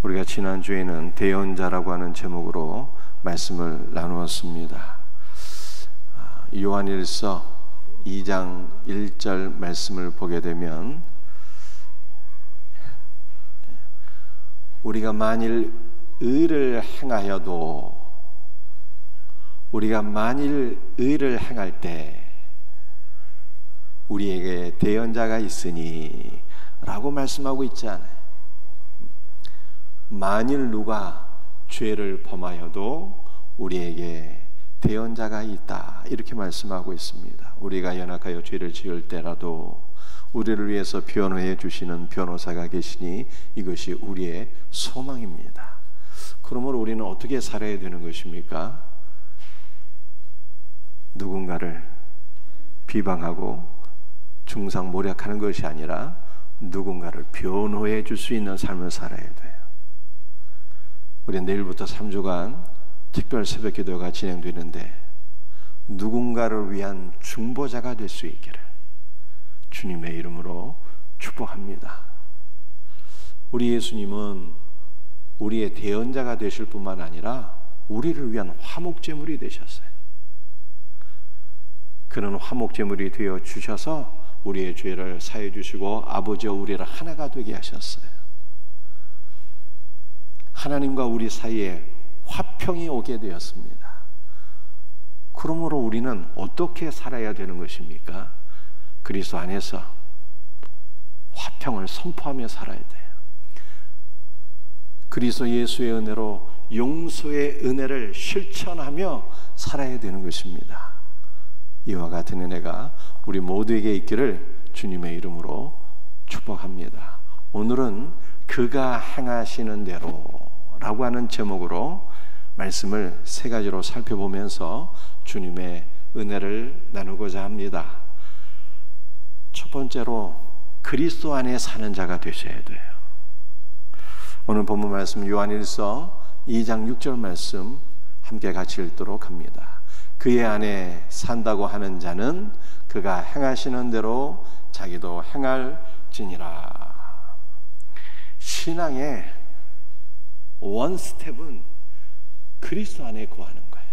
우리가 지난주에는 대언자라고 하는 제목으로 말씀을 나누었습니다. 요한일서 2장 1절 말씀을 보게 되면 우리가 만일 의를 행하여도 우리가 만일 의를 행할 때 우리에게 대언자가 있으니 라고 말씀하고 있지 않아요. 만일 누가 죄를 범하여도 우리에게 대언자가 있다 이렇게 말씀하고 있습니다. 우리가 연약하여 죄를 지을 때라도 우리를 위해서 변호해 주시는 변호사가 계시니 이것이 우리의 소망입니다. 그러므로 우리는 어떻게 살아야 되는 것입니까? 누군가를 비방하고 중상모략하는 것이 아니라 누군가를 변호해 줄 수 있는 삶을 살아야 돼요. 우리는 내일부터 3주간 특별 새벽 기도가 진행되는데 누군가를 위한 중보자가 될 수 있기를 주님의 이름으로 축복합니다. 우리 예수님은 우리의 대언자가 되실 뿐만 아니라 우리를 위한 화목제물이 되셨어요. 그는 화목제물이 되어 주셔서 우리의 죄를 사해 주시고 아버지와 우리를 하나가 되게 하셨어요. 하나님과 우리 사이에 화평이 오게 되었습니다. 그러므로 우리는 어떻게 살아야 되는 것입니까? 그리스도 안에서 화평을 선포하며 살아야 돼요. 그리스도 예수의 은혜로 용서의 은혜를 실천하며 살아야 되는 것입니다. 이와 같은 은혜가 우리 모두에게 있기를 주님의 이름으로 축복합니다. 오늘은 그가 행하시는 대로 라고 하는 제목으로 말씀을 세 가지로 살펴보면서 주님의 은혜를 나누고자 합니다. 첫 번째로 그리스도 안에 사는 자가 되셔야 돼요. 오늘 본문 말씀 요한일서 2장 6절 말씀 함께 같이 읽도록 합니다. 그의 안에 산다고 하는 자는 그가 행하시는 대로 자기도 행할지니라. 신앙의 원 스텝은 그리스도 안에 거하는 거예요.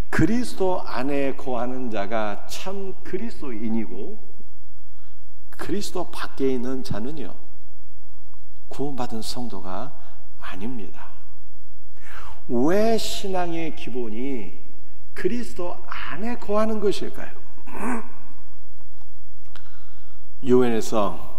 그리스도 안에 거하는 자가 참 그리스도인이고 그리스도 밖에 있는 자는요 구원받은 성도가 아닙니다. 왜 신앙의 기본이 그리스도 안에 거하는 것일까요? 요한에서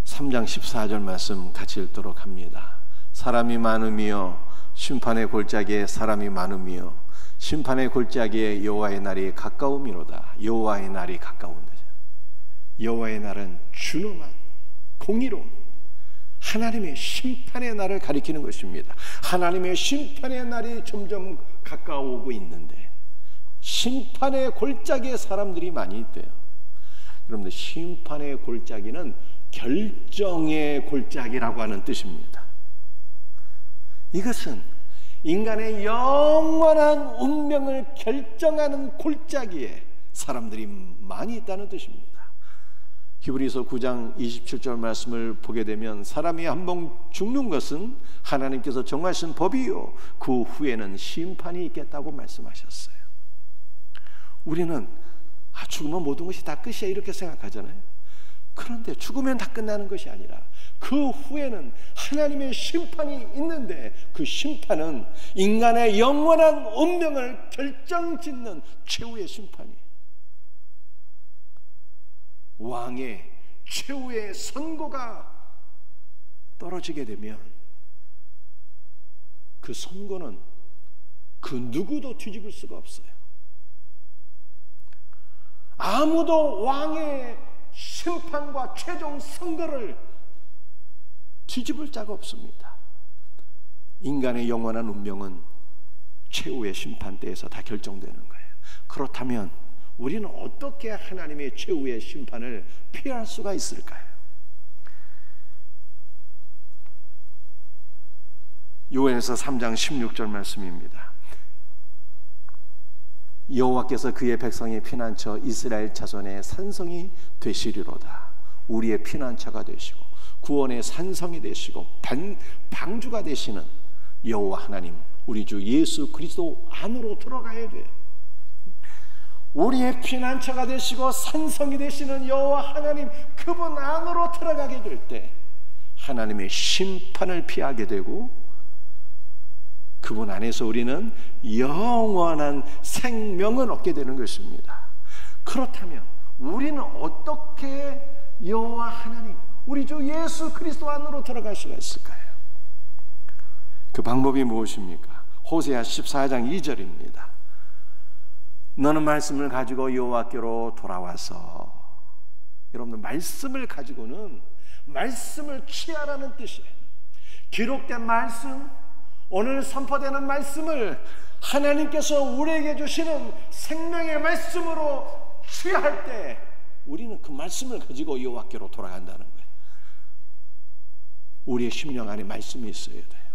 3장 14절 말씀 같이 읽도록 합니다. 사람이 많음이여 심판의 골짜기에 사람이 많음이여 심판의 골짜기에 여호와의 날이 가까움이로다. 여호와의 날이 가까운다. 여호와의 날은 준엄한 공의로운 하나님의 심판의 날을 가리키는 것입니다. 하나님의 심판의 날이 점점 가까워오고 있는데 심판의 골짜기에 사람들이 많이 있대요. 여러분들 심판의 골짜기는 결정의 골짜기라고 하는 뜻입니다. 이것은 인간의 영원한 운명을 결정하는 골짜기에 사람들이 많이 있다는 뜻입니다. 히브리서 9장 27절 말씀을 보게 되면 사람이 한 번 죽는 것은 하나님께서 정하신 법이요 그 후에는 심판이 있겠다고 말씀하셨어요. 우리는 죽으면 모든 것이 다 끝이야 이렇게 생각하잖아요. 그런데 죽으면 다 끝나는 것이 아니라 그 후에는 하나님의 심판이 있는데 그 심판은 인간의 영원한 운명을 결정짓는 최후의 심판이에요. 왕의 최후의 선고가 떨어지게 되면 그 선고는 그 누구도 뒤집을 수가 없어요. 아무도 왕의 심판과 최종 선고를 뒤집을 자가 없습니다. 인간의 영원한 운명은 최후의 심판대에서 다 결정되는 거예요. 그렇다면 우리는 어떻게 하나님의 최후의 심판을 피할 수가 있을까요? 요한에서 3장 16절 말씀입니다. 여호와께서 그의 백성의 피난처 이스라엘 자손의 산성이 되시리로다. 우리의 피난처가 되시고 구원의 산성이 되시고 방주가 되시는 여호와 하나님, 우리 주 예수 그리스도 안으로 들어가야 돼요. 우리의 피난처가 되시고 산성이 되시는 여호와 하나님, 그분 안으로 들어가게 될 때 하나님의 심판을 피하게 되고 그분 안에서 우리는 영원한 생명을 얻게 되는 것입니다. 그렇다면 우리는 어떻게 여호와 하나님, 우리 주 예수 그리스도 안으로 들어갈 수가 있을까요? 그 방법이 무엇입니까? 호세아 14장 2절입니다. 너는 말씀을 가지고 여호와께로 돌아와서, 여러분들 말씀을 가지고는 말씀을 취하라는 뜻이에요. 기록된 말씀, 오늘 선포되는 말씀을 하나님께서 우리에게 주시는 생명의 말씀으로 취할 때 우리는 그 말씀을 가지고 여호와께로 돌아간다는 거예요. 우리의 심령 안에 말씀이 있어야 돼요.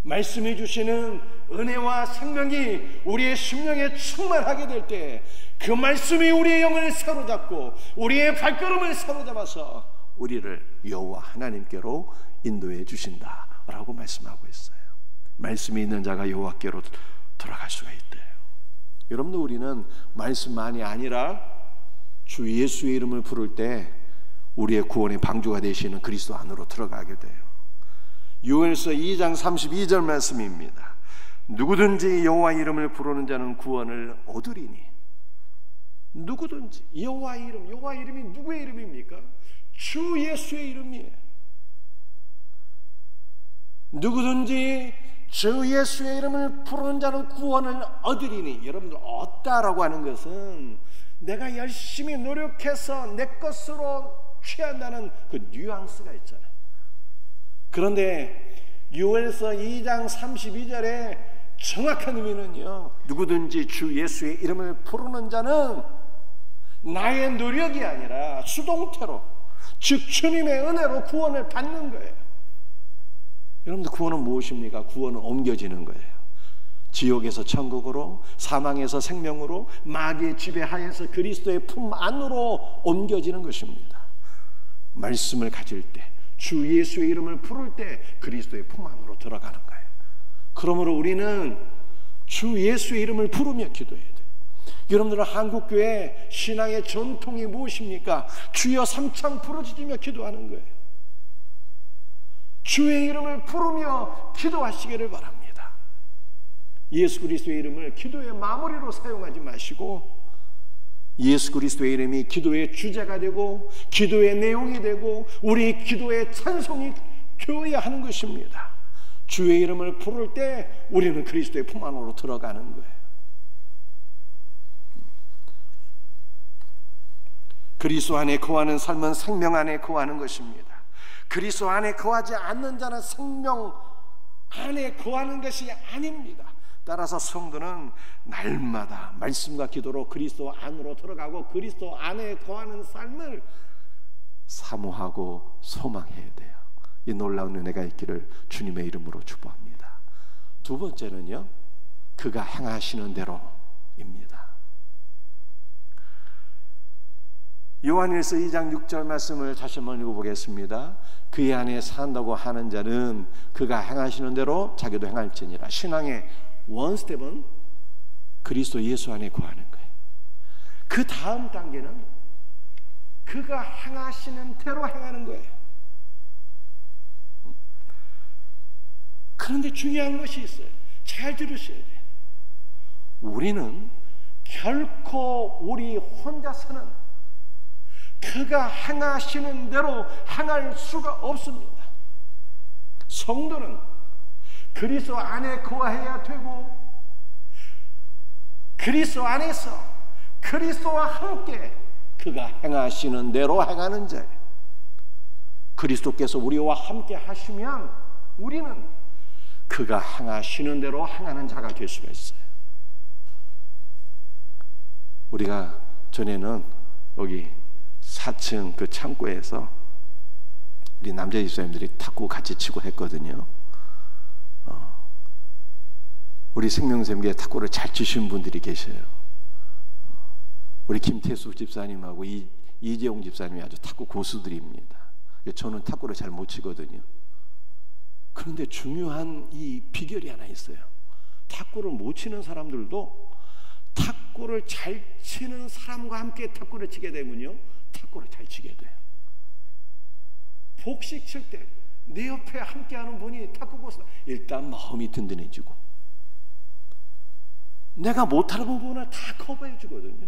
말씀이 주시는 은혜와 생명이 우리의 심령에 충만하게 될 때 그 말씀이 우리의 영을 사로잡고 우리의 발걸음을 사로잡아서 우리를 여호와 하나님께로 인도해 주신다라고 말씀하고 있어요. 말씀이 있는 자가 여호와께로 들어갈 수가 있대요. 여러분들, 우리는 말씀만이 아니라 주 예수의 이름을 부를 때 우리의 구원의 방주가 되시는 그리스도 안으로 들어가게 돼요. 요엘서 2장 32절 말씀입니다. 누구든지 여호와 이름을 부르는 자는 구원을 얻으리니. 누구든지 여호와 이름, 여호와 이름이 누구의 이름입니까? 주 예수의 이름이에요. 누구든지 주 예수의 이름을 부르는 자는 구원을 얻으리니. 여러분들, 얻다라고 하는 것은 내가 열심히 노력해서 내 것으로 취한다는 그 뉘앙스가 있잖아요. 그런데 요엘서 2장 32절에 정확한 의미는요, 누구든지 주 예수의 이름을 부르는 자는 나의 노력이 아니라 수동태로, 즉 주님의 은혜로 구원을 받는 거예요. 여러분들, 구원은 무엇입니까? 구원은 옮겨지는 거예요. 지옥에서 천국으로, 사망에서 생명으로, 마귀의 지배하에서 그리스도의 품 안으로 옮겨지는 것입니다. 말씀을 가질 때, 주 예수의 이름을 부를 때 그리스도의 품 안으로 들어가는 거예요. 그러므로 우리는 주 예수의 이름을 부르며 기도해야 돼요. 여러분들은 한국교회 신앙의 전통이 무엇입니까? 주여 삼창 부르짖으며 기도하는 거예요. 주의 이름을 부르며 기도하시기를 바랍니다. 예수 그리스도의 이름을 기도의 마무리로 사용하지 마시고 예수 그리스도의 이름이 기도의 주제가 되고 기도의 내용이 되고 우리 기도의 찬송이 되어야 하는 것입니다. 주의 이름을 부를 때 우리는 그리스도의 품 안으로 들어가는 거예요. 그리스도 안에 거하는 삶은 생명 안에 거하는 것입니다. 그리스도 안에 거하지 않는 자는 생명 안에 거하는 것이 아닙니다. 따라서 성도는 날마다 말씀과 기도로 그리스도 안으로 들어가고 그리스도 안에 거하는 삶을 사모하고 소망해야 돼요. 이 놀라운 은혜가 있기를 주님의 이름으로 축복합니다. 두 번째는요, 그가 행하시는 대로입니다. 요한일서 2장 6절 말씀을 다시 한번 읽어보겠습니다. 그의 안에 산다고 하는 자는 그가 행하시는 대로 자기도 행할지니라. 신앙의 원 스텝은 그리스도 예수 안에 거하는 거예요. 그 다음 단계는 그가 행하시는 대로 행하는 거예요. 그런데 중요한 것이 있어요. 잘 들으셔야 돼요. 우리는 결코 우리 혼자서는 그가 행하시는 대로 행할 수가 없습니다. 성도는 그리스도 안에 거해야 되고 그리스도 안에서 그리스도와 함께 그가 행하시는 대로 행하는 자예요. 그리스도께서 우리와 함께 하시면 우리는 그가 행하시는 대로 행하는 자가 될 수가 있어요. 우리가 전에는 여기 4층 그 창고에서 우리 남자 집사님들이 탁구 같이 치고 했거든요. 우리 생명샘교회 탁구를 잘 치시는 분들이 계셔요. 우리 김태수 집사님하고 이재용 집사님이 아주 탁구 고수들입니다. 저는 탁구를 잘 못 치거든요. 그런데 중요한 이 비결이 하나 있어요. 탁구를 못 치는 사람들도 탁구를 잘 치는 사람과 함께 탁구를 치게 되면요, 탁구를 잘 치게 돼요. 복식 칠 때 내 옆에 함께하는 분이 탁구 고수다. 일단 마음이 든든해지고 내가 못하는 부분을 다 커버해 주거든요.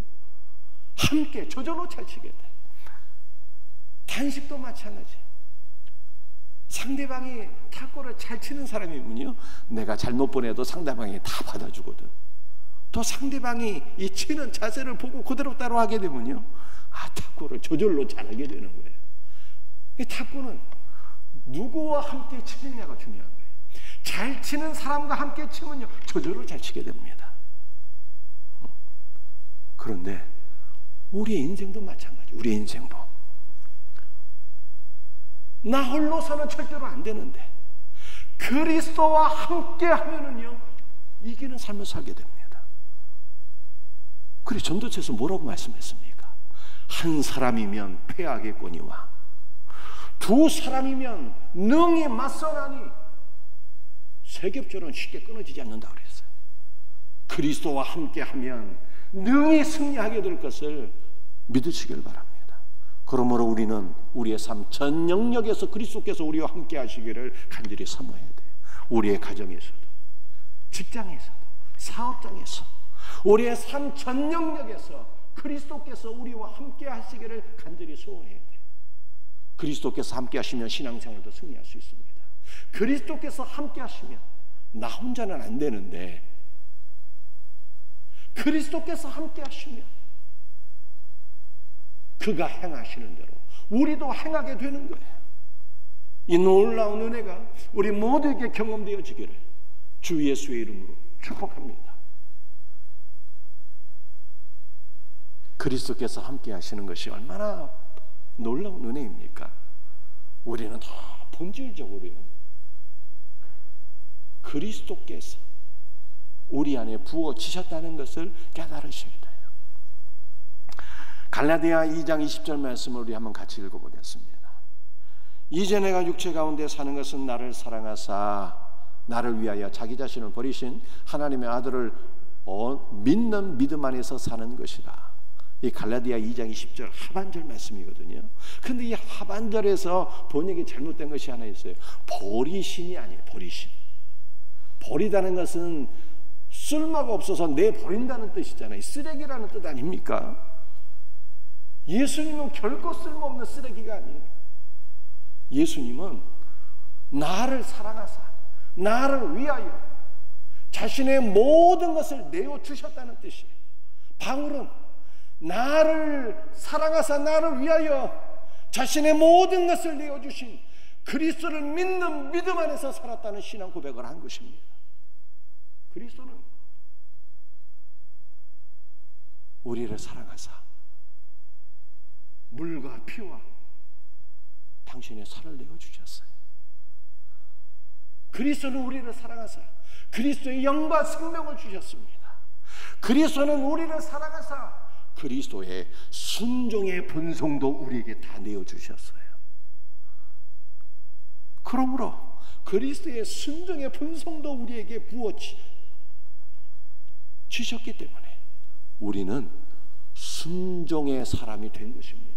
함께 저절로 잘 치게 돼. 단식도 마찬가지. 상대방이 탁구를 잘 치는 사람이면요, 내가 잘못 보내도 상대방이 다 받아주거든. 또 상대방이 이 치는 자세를 보고 그대로 따라하게 되면요, 탁구를 저절로 잘하게 되는 거예요. 이 탁구는 누구와 함께 치느냐가 중요한 거예요. 잘 치는 사람과 함께 치면요, 저절로 잘 치게 됩니다. 그런데 우리의 인생도 마찬가지. 우리의 인생도 나 홀로서는 절대로 안 되는데 그리스도와 함께 하면은요, 이기는 삶을 살게 됩니다. 그래서 전도서에서 뭐라고 말씀했습니까? 한 사람이면 패하겠거니와 두 사람이면 능히 맞서나니 세겹절은 쉽게 끊어지지 않는다고 그랬어요. 그리스도와 함께 하면 능히 승리하게 될 것을 믿으시길 바랍니다. 그러므로 우리는 우리의 삶 전 영역에서 그리스도께서 우리와 함께 하시기를 간절히 사모해야 돼요. 우리의 가정에서도, 직장에서도, 사업장에서, 우리의 삶 전 영역에서 그리스도께서 우리와 함께 하시기를 간절히 소원해야 돼요. 그리스도께서 함께 하시면 신앙생활도 승리할 수 있습니다. 그리스도께서 함께 하시면 나 혼자는 안 되는데 그리스도께서 함께 하시면 그가 행하시는 대로 우리도 행하게 되는 거예요. 이 놀라운 은혜가 우리 모두에게 경험되어지기를 주 예수의 이름으로 축복합니다. 그리스도께서 함께 하시는 것이 얼마나 놀라운 은혜입니까? 우리는 더 본질적으로요, 그리스도께서 우리 안에 부어지셨다는 것을 깨달으셔야 돼요. 갈라디아 2장 20절 말씀을 우리 한번 같이 읽어보겠습니다. 이제 내가 육체 가운데 사는 것은 나를 사랑하사 나를 위하여 자기 자신을 버리신 하나님의 아들을 믿는 믿음 안에서 사는 것이라. 이 갈라디아 2장 20절 하반절 말씀이거든요. 근데 이 하반절에서 번역이 잘못된 것이 하나 있어요. 버리신이 아니에요. 버리신. 버리다는 것은 쓸모가 없어서 내버린다는 뜻이잖아요. 쓰레기라는 뜻 아닙니까? 예수님은 결코 쓸모없는 쓰레기가 아니에요. 예수님은 나를 사랑하사 나를 위하여 자신의 모든 것을 내어주셨다는 뜻이에요. 바울은 나를 사랑하사 나를 위하여 자신의 모든 것을 내어주신 그리스도를 믿는 믿음 안에서 살았다는 신앙 고백을 한 것입니다. 그리스도는 우리를 사랑하사 물과 피와 당신의 살을 내어주셨어요. 그리스도는 우리를 사랑하사 그리스도의 영과 생명을 주셨습니다. 그리스도는 우리를 사랑하사 그리스도의 순종의 본성도 우리에게 다 내어주셨어요. 그러므로 그리스도의 순종의 본성도 우리에게 부어 주셨기 때문에 우리는 순종의 사람이 된 것입니다.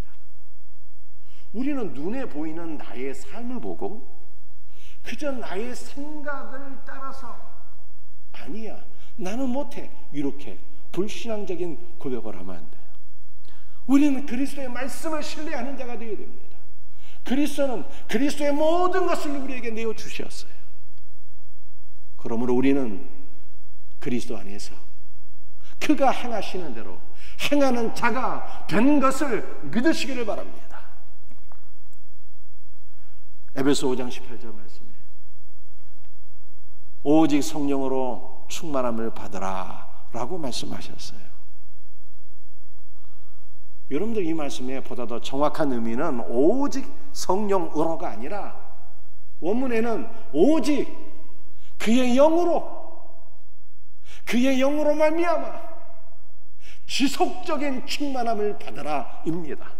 우리는 눈에 보이는 나의 삶을 보고 그저 나의 생각을 따라서 아니야 나는 못해 이렇게 불신앙적인 고백을 하면 안 돼요. 우리는 그리스도의 말씀을 신뢰하는 자가 되어야 됩니다. 그리스도는 그리스도의 모든 것을 우리에게 내어주셨어요. 그러므로 우리는 그리스도 안에서 그가 행하시는 대로 행하는 자가 된 것을 믿으시기를 바랍니다. 에베소 5장 18절 말씀이에요. 오직 성령으로 충만함을 받으라 라고 말씀하셨어요. 여러분들 이 말씀에 보다 더 정확한 의미는 오직 성령으로가 아니라 원문에는 오직 그의 영으로 말미암아 지속적인 충만함을 받으라 입니다.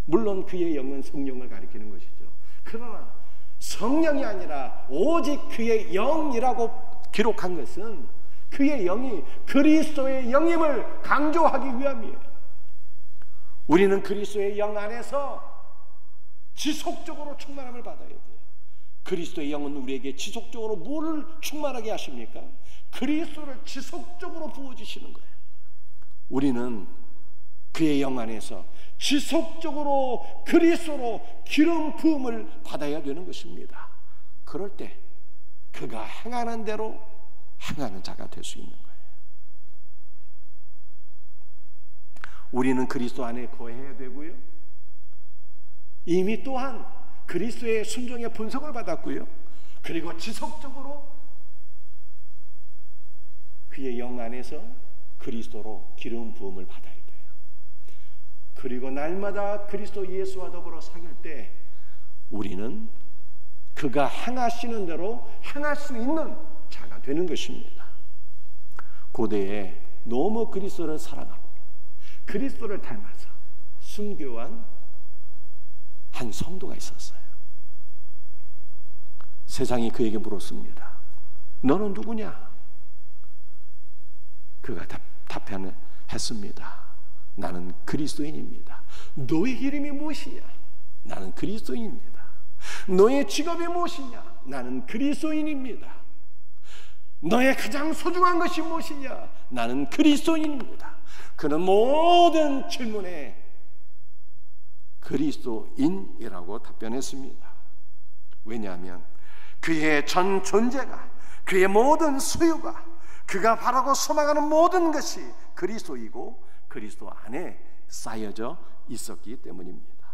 물론 그의 영은 성령을 가리키는 것이죠. 그러나 성령이 아니라 오직 그의 영이라고 기록한 것은 그의 영이 그리스도의 영임을 강조하기 위함이에요. 우리는 그리스도의 영 안에서 지속적으로 충만함을 받아야 돼요. 그리스도의 영은 우리에게 지속적으로 뭐를 충만하게 하십니까? 그리스도를 지속적으로 부어주시는 거예요. 우리는 그의 영 안에서 지속적으로 그리스도로 기름 부음을 받아야 되는 것입니다. 그럴 때 그가 행하는 대로 행하는 자가 될 수 있는 거예요. 우리는 그리스도 안에 거해야 되고요, 이미 또한 그리스도의 순종의 분석을 받았고요, 그리고 지속적으로 그의 영 안에서 그리스도로 기름 부음을 받아야 돼요. 그리고 날마다 그리스도 예수와 더불어 사귈 때 우리는 그가 행하시는 대로 행할 수 있는 자가 되는 것입니다. 고대에 너무 그리스도를 사랑하고 그리스도를 닮아서 순교한 한 성도가 있었어요. 세상이 그에게 물었습니다. 너는 누구냐? 그가 답변했습니다. 나는 그리스도인입니다. 너의 이름이 무엇이냐? 나는 그리스도인입니다. 너의 직업이 무엇이냐? 나는 그리스도인입니다. 너의 가장 소중한 것이 무엇이냐? 나는 그리스도인입니다. 그는 모든 질문에 그리스도인이라고 답변했습니다. 왜냐하면 그의 전 존재가, 그의 모든 소유가, 그가 바라고 소망하는 모든 것이 그리스도이고 그리스도 안에 쌓여져 있었기 때문입니다.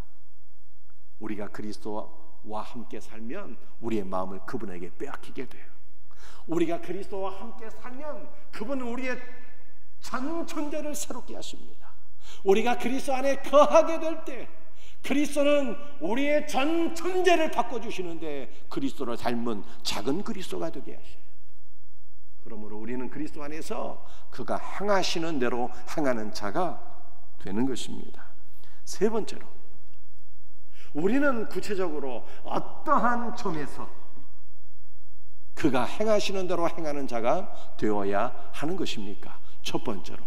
우리가 그리스도와 함께 살면 우리의 마음을 그분에게 빼앗기게 돼요. 우리가 그리스도와 함께 살면 그분은 우리의 전 존재를 새롭게 하십니다. 우리가 그리스도 안에 거하게 될 때 그리스도는 우리의 전 존재를 바꿔주시는데 그리스도를 닮은 작은 그리스도가 되게 하셔요. 그러므로 우리는 그리스도 안에서 그가 행하시는 대로 행하는 자가 되는 것입니다. 세 번째로, 우리는 구체적으로 어떠한 점에서 그가 행하시는 대로 행하는 자가 되어야 하는 것입니까? 첫 번째로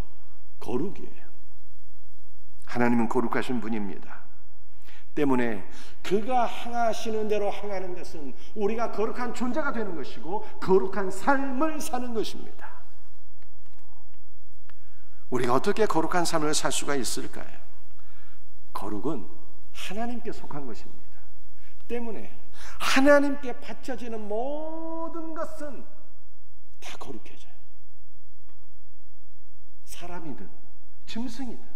거룩이에요. 하나님은 거룩하신 분입니다. 때문에 그가 행하시는 대로 행하는 것은 우리가 거룩한 존재가 되는 것이고 거룩한 삶을 사는 것입니다. 우리가 어떻게 거룩한 삶을 살 수가 있을까요? 거룩은 하나님께 속한 것입니다. 때문에 하나님께 바쳐지는 모든 것은 다 거룩해져요. 사람이든 짐승이든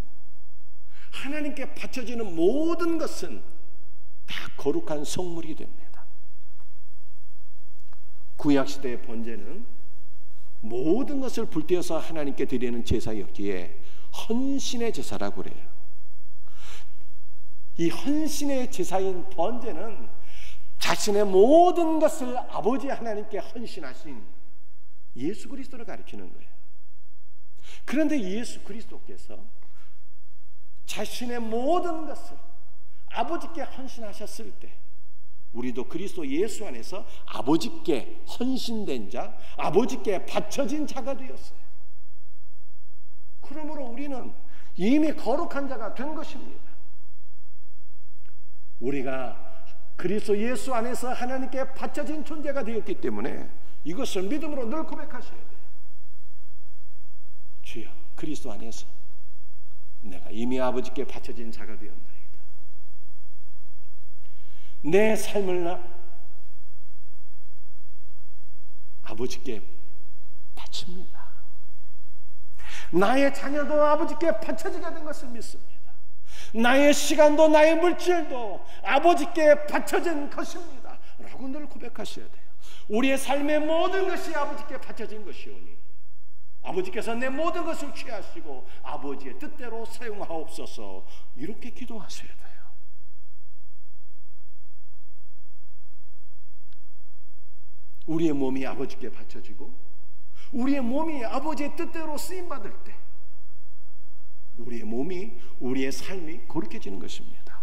하나님께 바쳐지는 모든 것은 다 거룩한 성물이 됩니다. 구약시대의 번제는 모든 것을 불태워서 하나님께 드리는 제사였기에 헌신의 제사라고 그래요. 이 헌신의 제사인 번제는 자신의 모든 것을 아버지 하나님께 헌신하신 예수 그리스도를 가리키는 거예요. 그런데 예수 그리스도께서 자신의 모든 것을 아버지께 헌신하셨을 때 우리도 그리스도 예수 안에서 아버지께 헌신된 자, 아버지께 바쳐진 자가 되었어요. 그러므로 우리는 이미 거룩한 자가 된 것입니다. 우리가 그리스도 예수 안에서 하나님께 바쳐진 존재가 되었기 때문에 이것을 믿음으로 늘 고백하셔야 돼요. 주여, 그리스도 안에서 내가 이미 아버지께 바쳐진 자가 되었나이다. 내 삶을 아버지께 바칩니다. 나의 자녀도 아버지께 바쳐지게 된 것을 믿습니다. 나의 시간도 나의 물질도 아버지께 바쳐진 것입니다 라고 늘 고백하셔야 돼요. 우리의 삶의 모든 것이 아버지께 바쳐진 것이오니 아버지께서 내 모든 것을 취하시고 아버지의 뜻대로 사용하옵소서, 이렇게 기도하셔야 돼요. 우리의 몸이 아버지께 바쳐지고 우리의 몸이 아버지의 뜻대로 쓰임받을 때 우리의 몸이, 우리의 삶이 거룩해지는 것입니다.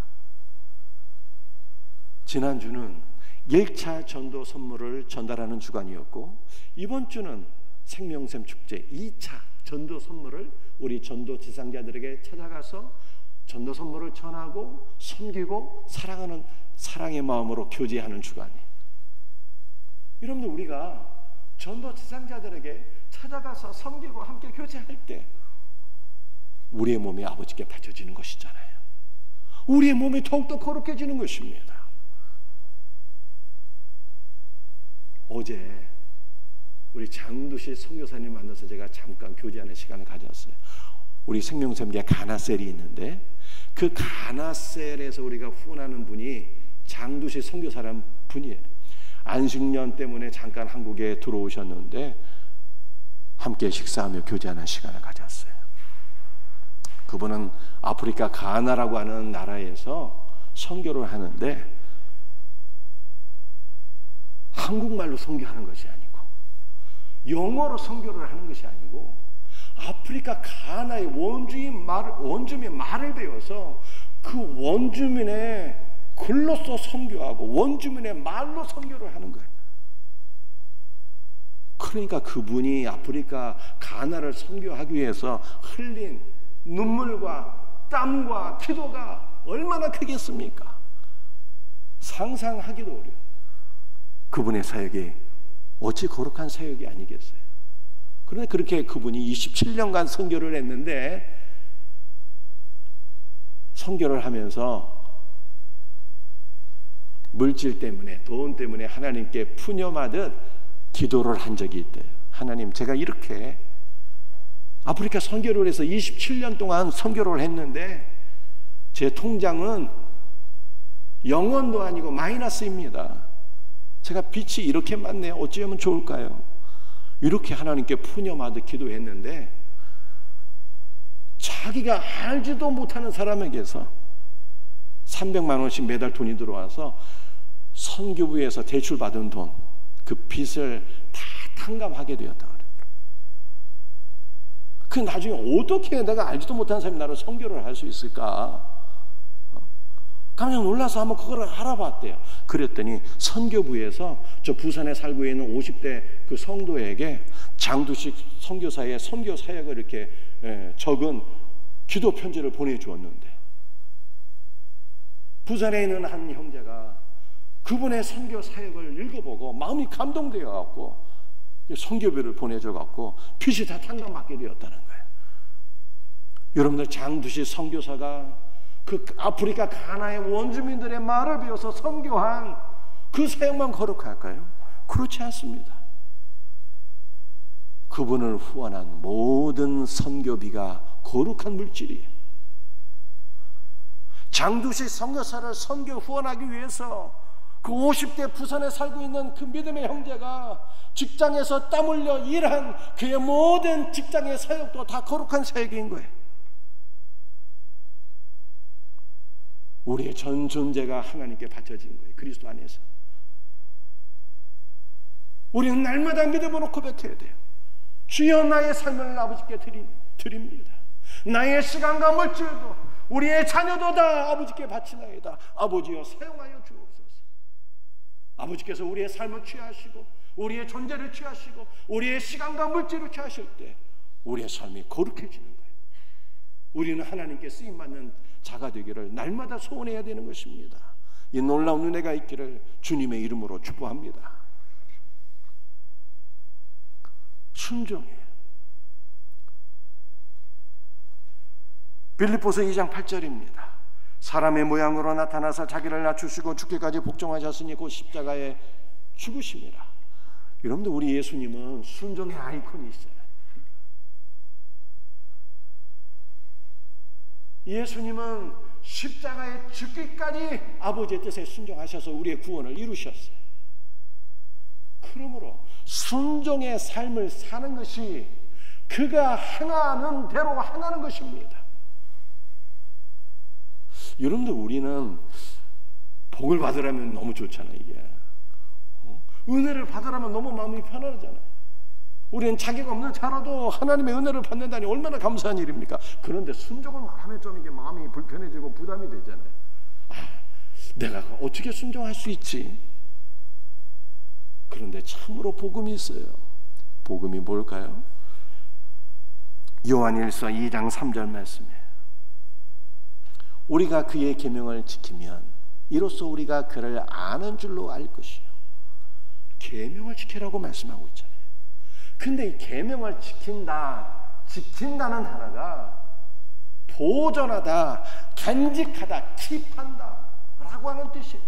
지난주는 1차 전도 선물을 전달하는 주간이었고, 이번 주는 생명샘 축제 2차 전도 선물을 우리 전도 지상자들에게 찾아가서 전도 선물을 전하고 섬기고 사랑하는 사랑의 마음으로 교제하는 주간이에요. 여러분들, 우리가 전도 지상자들에게 찾아가서 섬기고 함께 교제할 때 우리의 몸이 아버지께 바쳐지는 것이잖아요. 우리의 몸이 더욱더 거룩해지는 것입니다. 어제 우리 장두시 선교사님 만나서 제가 잠깐 교제하는 시간을 가졌어요. 우리 생명샘계 가나셀이 있는데 그 가나셀에서 우리가 후원하는 분이 장두시 선교사라는 분이에요. 안식년 때문에 잠깐 한국에 들어오셨는데 함께 식사하며 교제하는 시간을 가졌어요. 그분은 아프리카 가나라고 하는 나라에서 선교를 하는데 한국말로 선교하는 것이 아니고 영어로 선교를 하는 것이 아니고 아프리카 가나의 원주민 말을 배워서 그 원주민의 글로써 선교하고 원주민의 말로 선교를 하는 거예요. 그러니까 그분이 아프리카 가나를 선교하기 위해서 흘린 눈물과 땀과 기도가 얼마나 크겠습니까? 상상하기도 어려워요. 그분의 사역이 어찌 거룩한 사역이 아니겠어요? 그런데 그렇게 그분이 27년간 선교를 했는데 선교를 하면서 물질 때문에 돈 때문에 하나님께 푸념하듯 기도를 한 적이 있대요. 하나님, 제가 이렇게 아프리카 선교를 해서 27년 동안 선교를 했는데 제 통장은 0원도 아니고 마이너스입니다. 제가 빚이 이렇게 많네요. 어찌하면 좋을까요? 이렇게 하나님께 푸념하듯 기도했는데 자기가 알지도 못하는 사람에게서 300만 원씩 매달 돈이 들어와서 선교부에서 대출받은 돈, 그 빚을 다 탕감하게 되었다 그래요. 그 나중에 어떻게 내가 알지도 못하는 사람이 나를 선교를 할 수 있을까? 깜짝 놀라서 한번 그걸 알아봤대요. 그랬더니 선교부에서 저 부산에 살고 있는 50대 그 성도에게 장두식 선교사의 선교 사역을 이렇게 적은 기도 편지를 보내주었는데 부산에 있는 한 형제가 그분의 선교 사역을 읽어보고 마음이 감동되어 갖고 선교비를 보내줘 갖고 빚이 다 탕감받게 되었다는 거예요. 여러분들, 장두식 선교사가 그 아프리카 가나의 원주민들의 말을 배워서 선교한 그 사역만 거룩할까요? 그렇지 않습니다. 그분을 후원한 모든 선교비가 거룩한 물질이에요. 장두식 선교사를 선교 후원하기 위해서 그 50대 부산에 살고 있는 그 믿음의 형제가 직장에서 땀 흘려 일한 그의 모든 직장의 사역도 다 거룩한 사역인 거예요. 우리의 전 존재가 하나님께 바쳐진 거예요. 그리스도 안에서. 우리는 날마다 믿음으로 고백해야 돼요. 주여, 나의 삶을 아버지께 드립니다. 나의 시간과 물질도 우리의 자녀도 다 아버지께 바치나이다. 아버지여, 사용하여 주옵소서. 아버지께서 우리의 삶을 취하시고 우리의 존재를 취하시고 우리의 시간과 물질을 취하실 때 우리의 삶이 거룩해지는 거예요. 우리는 하나님께 쓰임받는 자가 되기를 날마다 소원해야 되는 것입니다. 이 놀라운 은혜가 있기를 주님의 이름으로 축복합니다. 순종이에요. 빌립보서 2장 8절입니다. 사람의 모양으로 나타나서 자기를 낮추시고 죽기까지 복종하셨으니 곧 십자가에 죽으심이라. 여러분들, 우리 예수님은 순종의 아이콘이시잖아요. 예수님은 십자가에 죽기까지 아버지의 뜻에 순종하셔서 우리의 구원을 이루셨어요. 그러므로 순종의 삶을 사는 것이 그가 행하는 대로 행하는 것입니다. 여러분들, 우리는 복을 받으라면 너무 좋잖아요. 이게 은혜를 받으라면 너무 마음이 편하잖아요. 우리는 자기가 없는 자라도 하나님의 은혜를 받는다니 얼마나 감사한 일입니까? 그런데 순종을 하면 좀 이게 마음이 불편해지고 부담이 되잖아요. 내가 어떻게 순종할 수 있지? 그런데 참으로 복음이 있어요. 복음이 뭘까요? 요한일서 2장 3절 말씀이에요. 우리가 그의 계명을 지키면 이로써 우리가 그를 아는 줄로 알 것이요. 계명을 지키라고 말씀하고 있잖아요. 근데 이 계명을 지킨다는 단어가 보존하다, 간직하다, 킵한다 라고 하는 뜻이에요.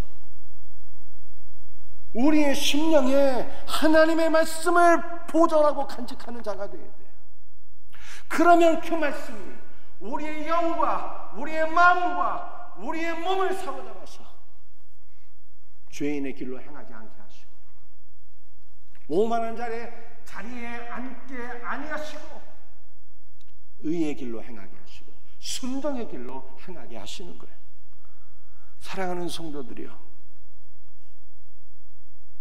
우리의 심령에 하나님의 말씀을 보존하고 간직하는 자가 되어야 돼요. 그러면 그 말씀이 우리의 영과 우리의 마음과 우리의 몸을 사로잡아서 죄인의 길로 행하지 않게 하시고 오만한 자리에 앉게 아니하시고 의의 길로 행하게 하시고 순종의 길로 행하게 하시는 거예요. 사랑하는 성도들이여,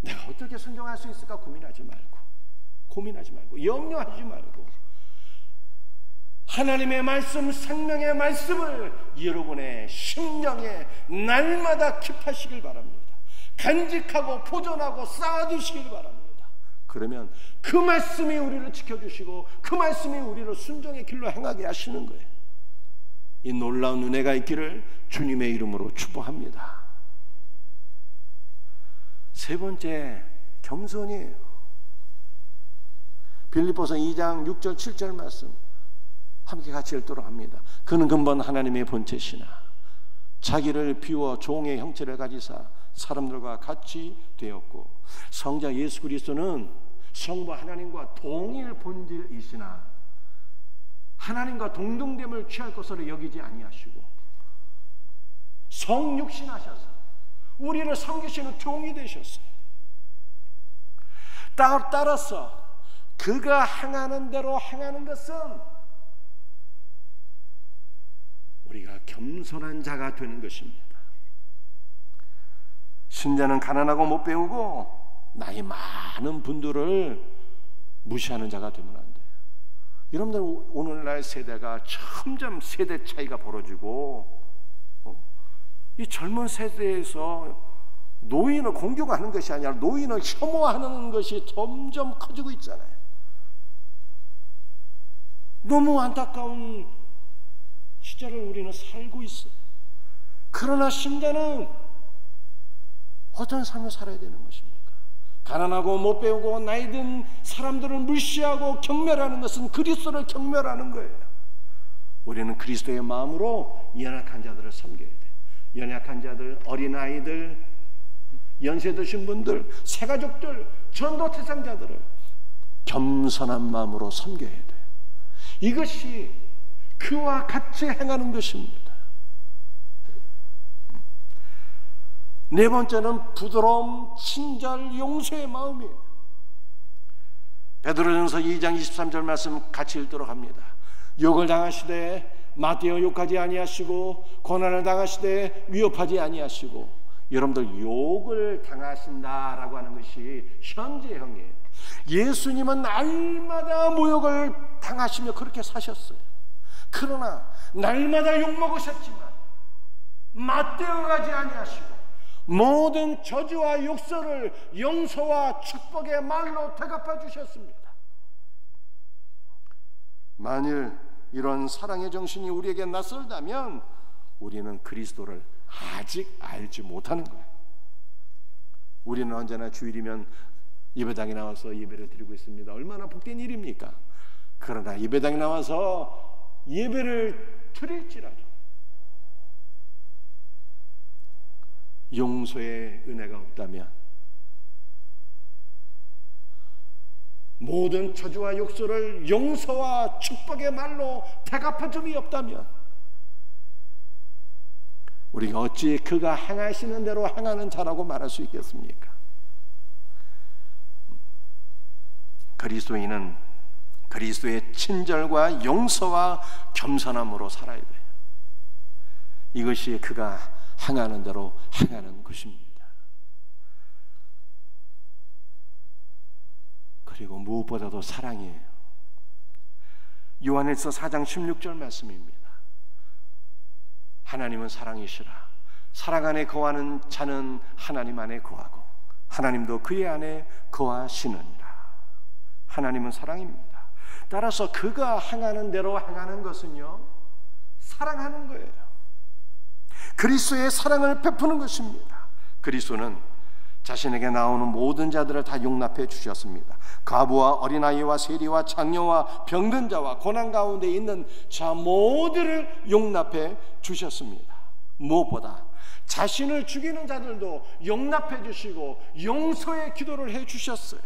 내가 어떻게 순종할 수 있을까 고민하지 말고 염려하지 말고 하나님의 말씀, 생명의 말씀을 여러분의 심령에 날마다 킵하시길 바랍니다. 간직하고 보존하고 쌓아두시길 바랍니다. 그러면 그 말씀이 우리를 지켜주시고 그 말씀이 우리를 순종의 길로 행하게 하시는 거예요. 이 놀라운 은혜가 있기를 주님의 이름으로 축복합니다. 세 번째, 겸손이에요. 빌립보서 2장 6절 7절 말씀 함께 같이 읽도록 합니다. 그는 근본 하나님의 본체시나 자기를 비워 종의 형체를 가지사 사람들과 같이 되었고 성자 예수 그리스도는 성부 하나님과 동일 본질이시나 하나님과 동등됨을 취할 것으로 여기지 아니하시고 성육신하셔서 우리를 섬기시는 종이 되셨어요. 따라서 그가 행하는 대로 행하는 것은 우리가 겸손한 자가 되는 것입니다. 신자는 가난하고 못 배우고 나이 많은 분들을 무시하는 자가 되면 안 돼요. 여러분들 오늘날 세대가 점점 세대 차이가 벌어지고 이 젊은 세대에서 노인을 공격하는 것이 아니라 노인을 혐오하는 것이 점점 커지고 있잖아요. 너무 안타까운 시절을 우리는 살고 있어요. 그러나 신자는 어떤 삶을 살아야 되는 것입니까? 가난하고 못 배우고 나이 든 사람들을 무시하고 경멸하는 것은 그리스도를 경멸하는 거예요. 우리는 그리스도의 마음으로 연약한 자들을 섬겨야 돼요. 연약한 자들, 어린아이들, 연세 드신 분들, 새가족들, 전도 대상자들을 겸손한 마음으로 섬겨야 돼요. 이것이 그와 같이 행하는 것입니다. 네 번째는 부드러움, 친절, 용서의 마음이에요. 베드로전서 2장 23절 말씀 같이 읽도록 합니다. 욕을 당하시되 맞대어 욕하지 아니하시고 고난을 당하시되 위협하지 아니하시고. 여러분들 욕을 당하신다라고 하는 것이 현재형이에요. 예수님은 날마다 모욕을 당하시며 그렇게 사셨어요. 그러나 날마다 욕먹으셨지만 맞대어 가지 아니하시고 모든 저주와 욕설을 용서와 축복의 말로 대갚아 주셨습니다. 만일 이런 사랑의 정신이 우리에게 낯설다면 우리는 그리스도를 아직 알지 못하는 거예요. 우리는 언제나 주일이면 예배당에 나와서 예배를 드리고 있습니다. 얼마나 복된 일입니까? 그러나 예배당에 나와서 예배를 드릴지라도 용서의 은혜가 없다면, 모든 저주와 욕설을 용서와 축복의 말로 대갚아줌이 없다면 우리가 어찌 그가 행하시는 대로 행하는 자라고 말할 수 있겠습니까? 그리스도인은 그리스도의 친절과 용서와 겸손함으로 살아야 돼요. 이것이 그가 행하는 대로 행하는 것입니다. 그리고 무엇보다도 사랑이에요. 요한일서 4장 16절 말씀입니다. 하나님은 사랑이시라 사랑 안에 거하는 자는 하나님 안에 거하고 하나님도 그의 안에 거하시느니라. 하나님은 사랑입니다. 따라서 그가 행하는 대로 행하는 것은요, 사랑하는 거예요. 그리스도의 사랑을 베푸는 것입니다. 그리스도는 자신에게 나오는 모든 자들을 다 용납해 주셨습니다. 과부와 어린아이와 세리와 장녀와 병든 자와 고난 가운데 있는 자 모두를 용납해 주셨습니다. 무엇보다 자신을 죽이는 자들도 용납해 주시고 용서의 기도를 해 주셨어요.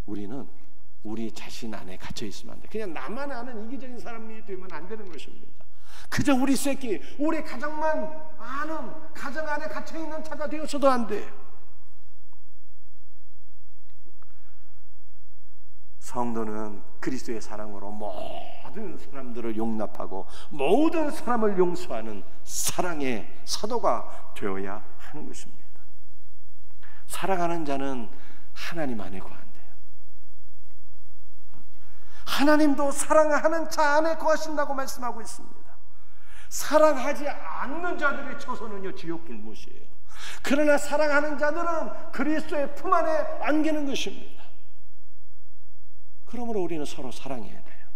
우리는 우리 자신 안에 갇혀 있으면 안 돼. 그냥 나만 아는 이기적인 사람이 되면 안 되는 것입니다. 그저 우리 새끼, 우리 가정만 아는, 가정 안에 갇혀 있는 자가 되어서도 안 돼요. 성도는 그리스도의 사랑으로 모든 사람들을 용납하고 모든 사람을 용서하는 사랑의 사도가 되어야 하는 것입니다. 사랑하는 자는 하나님 안에 거한대요. 하나님도 사랑하는 자 안에 거하신다고 말씀하고 있습니다. 사랑하지 않는 자들의 처소는요, 지옥 불못이에요. 그러나 사랑하는 자들은 그리스도의 품 안에 안기는 것입니다. 그러므로 우리는 서로 사랑해야 돼요.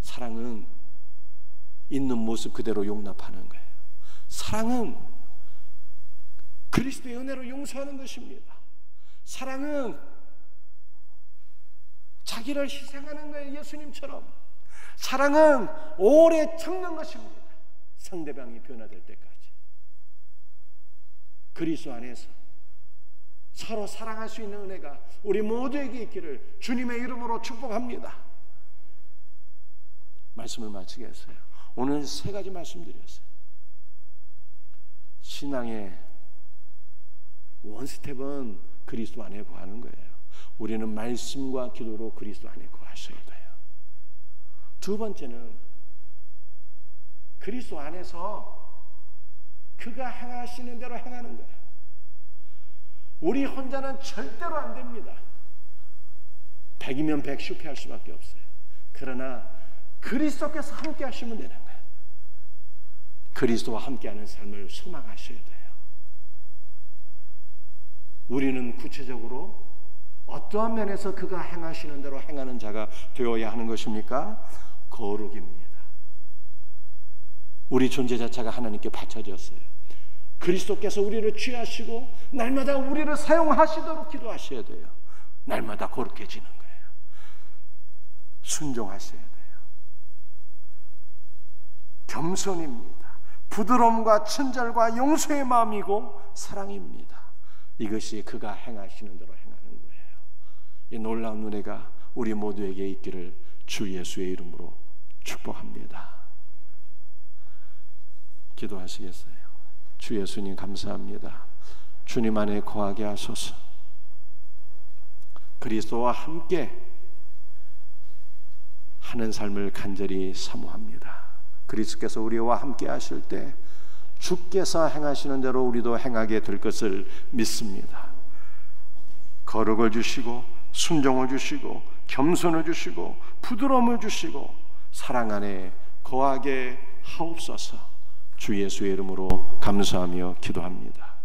사랑은 있는 모습 그대로 용납하는 거예요. 사랑은 그리스도의 은혜로 용서하는 것입니다. 사랑은 자기를 희생하는 거예요. 예수님처럼. 사랑은 오래 참는 것입니다. 상대방이 변화될 때까지. 그리스도 안에서 서로 사랑할 수 있는 은혜가 우리 모두에게 있기를 주님의 이름으로 축복합니다. 말씀을 마치겠어요. 오늘 세 가지 말씀드렸어요. 신앙의 원스텝은 그리스도 안에 거하는 거예요. 우리는 말씀과 기도로 그리스도 안에 거하셔야 돼요. 두 번째는 그리스도 안에서 그가 행하시는 대로 행하는 거예요. 우리 혼자는 절대로 안 됩니다. 100이면 100 실패할 수밖에 없어요. 그러나 그리스도께서 함께 하시면 되는 거예요. 그리스도와 함께하는 삶을 소망하셔야 돼요. 우리는 구체적으로 어떠한 면에서 그가 행하시는 대로 행하는 자가 되어야 하는 것입니까? 거룩입니다. 우리 존재 자체가 하나님께 바쳐졌어요. 그리스도께서 우리를 취하시고 날마다 우리를 사용하시도록 기도하셔야 돼요. 날마다 거룩해지는 거예요. 순종하셔야 돼요. 겸손입니다. 부드러움과 친절과 용서의 마음이고 사랑입니다. 이것이 그가 행하시는 대로 행하는 거예요. 이 놀라운 은혜가 우리 모두에게 있기를 주 예수의 이름으로 축복합니다. 기도하시겠어요? 주 예수님 감사합니다. 주님 안에 거하게 하소서. 그리스도와 함께 하는 삶을 간절히 사모합니다. 그리스도께서 우리와 함께 하실 때 주께서 행하시는 대로 우리도 행하게 될 것을 믿습니다. 거룩을 주시고 순종을 주시고 겸손을 주시고 부드러움을 주시고 사랑 안에 거하게 하옵소서. 주 예수의 이름으로 감사하며 기도합니다.